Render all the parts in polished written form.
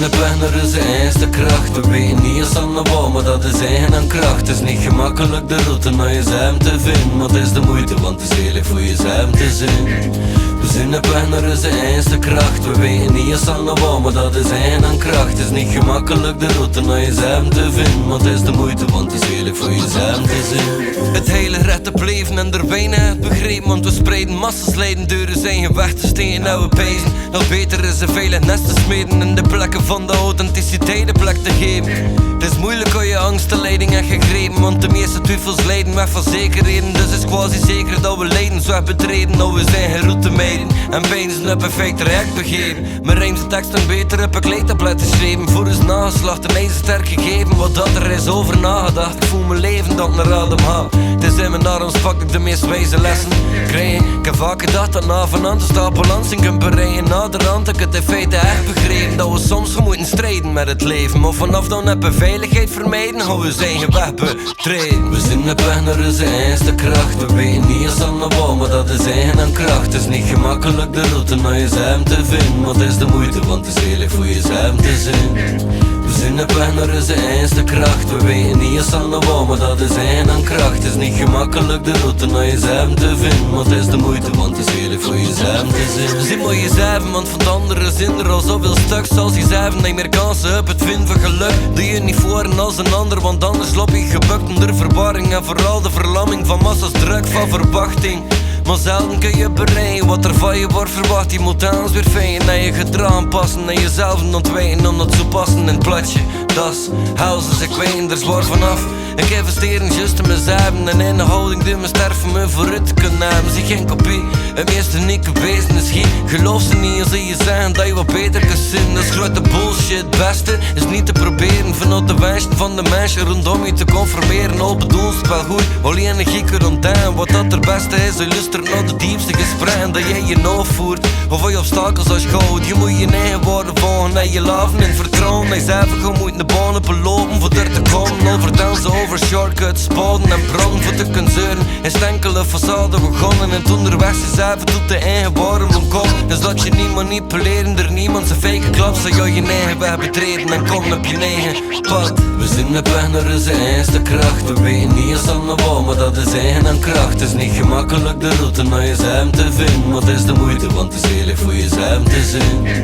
zijn op weg naar onze eerste kracht. We weten niet eens aan de bal, maar dat is eigen en kracht. Het is niet gemakkelijk de route naar jezelf te vinden, maar het is de moeite, want het is eerlijk voor jezelf te zijn. We zijn op weg naar onze eerste kracht. We weten niet eens aan de bal, maar dat is eigen en kracht. Het is niet gemakkelijk de route naar jezelf te vinden, maar het is de moeite, want het is eerlijk voor jezelf te zijn. Het hele recht op leven en er bijna het begrepen, want we spreiden massas lijden deuren zijn geen weg te steken en we pezen. Nog beter is er vele nesten smeden en de plekken van de authenticiteit de plek te geven. Het is moeilijk om je angst te leiding en gegrepen, want de meeste twijfels leiden weg van zekerheden. Dus het is quasi zeker dat we leidensweg betreden, dat we zijn geen route meiden en bijna een perfect traject begeven. Mijn rijmse teksten beter heb ik leed op laten schreven, voor ons nageslacht en ijzer sterk gegeven. Wat dat er is over nagedacht, ik voel mijn leven dat ik naar adem haal. Het is in mijn arms pak ik de meest wijze lessen krijgen. Ik heb vaak gedacht dat na vanavond de staat balans in kunt bereiden. Naderhand heb ik het in feite echt begrepen, dat we soms gaan moeten strijden met het leven. Maar vanaf dan heb we veiligheid vermijden, gaan we zijn weg betreden. We zijn op weg naar onze eerste kracht. We weten niet eens aan de bal, maar dat is eigen en kracht. Het is niet gemakkelijk de route naar jezelf te vinden, maar het is de moeite, want het is eerlijk voor jezelf te zijn. We zijn op weg naar onze eerste kracht. We weten niet eens aan de bal, maar dat is eigen en kracht. Het is niet gemakkelijk de route naar jezelf te vinden, maar het is de moeite, want het is eerlijk voor jezelf te zijn. Zie maar jezelf, want van de anderen zijn er al zoveel stuks als jezelf. Neem meer kansen op het vinden van geluk. Doe je niet voor en als een ander, want anders loop je gebukt onder verwarring. En vooral de verlamming van massa's druk van verwachting. Maar zelden kun je bereiken wat er van je wordt verwacht. Je moet eens weer fijn naar je gedrag aanpassen en jezelf ontwijken om dat zo passen in het platje. Das, houses, ik weet er zwaar vanaf. Ik investeer in just in mezelf en in de houding die me sterven me vooruit te kunnen nemen. Zie geen kopie, het meest unieke wezen is geen. Geloof ze niet als ze je zeggen dat je wat beter kunt zien. Dat is grote bullshit, het beste is niet te proberen vanuit de wensen van de mensen rondom je te conformeren. Al bedoelst het wel goed, al je energie kunt ontdekken. Wat dat er beste is, je luistert naar de diepste gesprekken dat jij je nou voert. Of je obstakels als goud, je moet je eigen woorden volgen en je laven in vertrouwen. Dat je zelf gewoon moet de banen belopen voor er te komen. Over dansen, over shortcuts, spoden en branden voor te kunnen zeuren. Is enkele façade begonnen en toen er weg jezelf tot de eigen woorden omkomt. Dus dat je niet manipuleren door niemand zijn fake klap. Zou jou je eigen weg betreden en kom op je eigen pad. We zijn op weg naar onze eerste kracht. We weten niet eens aan de bal, maar dat is eigen en kracht. Het is niet gemakkelijk de route naar jezelf te vinden, maar het is de moeite, want het is eerlijk voor jezelf te zijn.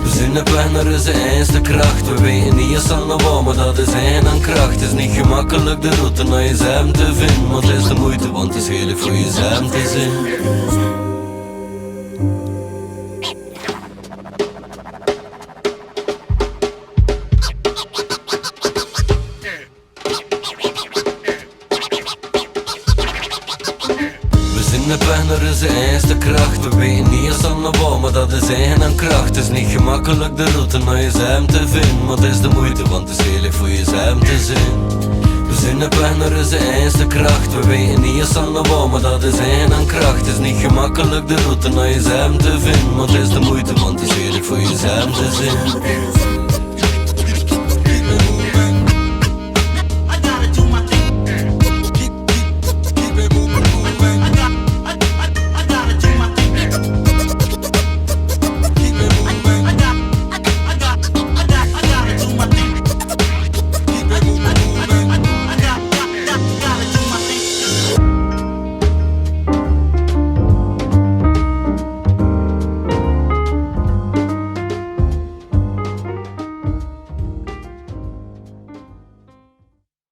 We zijn op weg naar onze eerste kracht. We weten niet eens aan de bal, maar dat is eigen en kracht. Het is niet gemakkelijk de route naar jezelf te vinden, maar het is de moeite, want het is eerlijk voor jezelf te zijn. We zijn op weg naar onze eerste kracht. We weten niet eens aan de bal, maar dat is eigen en kracht. Het is niet gemakkelijk de route naar jezelf te vinden, maar het is de moeite, want het is eerlijk voor jezelf te zijn. We zijn op weg naar onze eerste kracht. We weten niet eens aan de bal, maar dat is eigen en kracht. Het is niet gemakkelijk de route naar jezelf te vinden, maar het is de moeite, want het is eerlijk voor jezelf te zijn.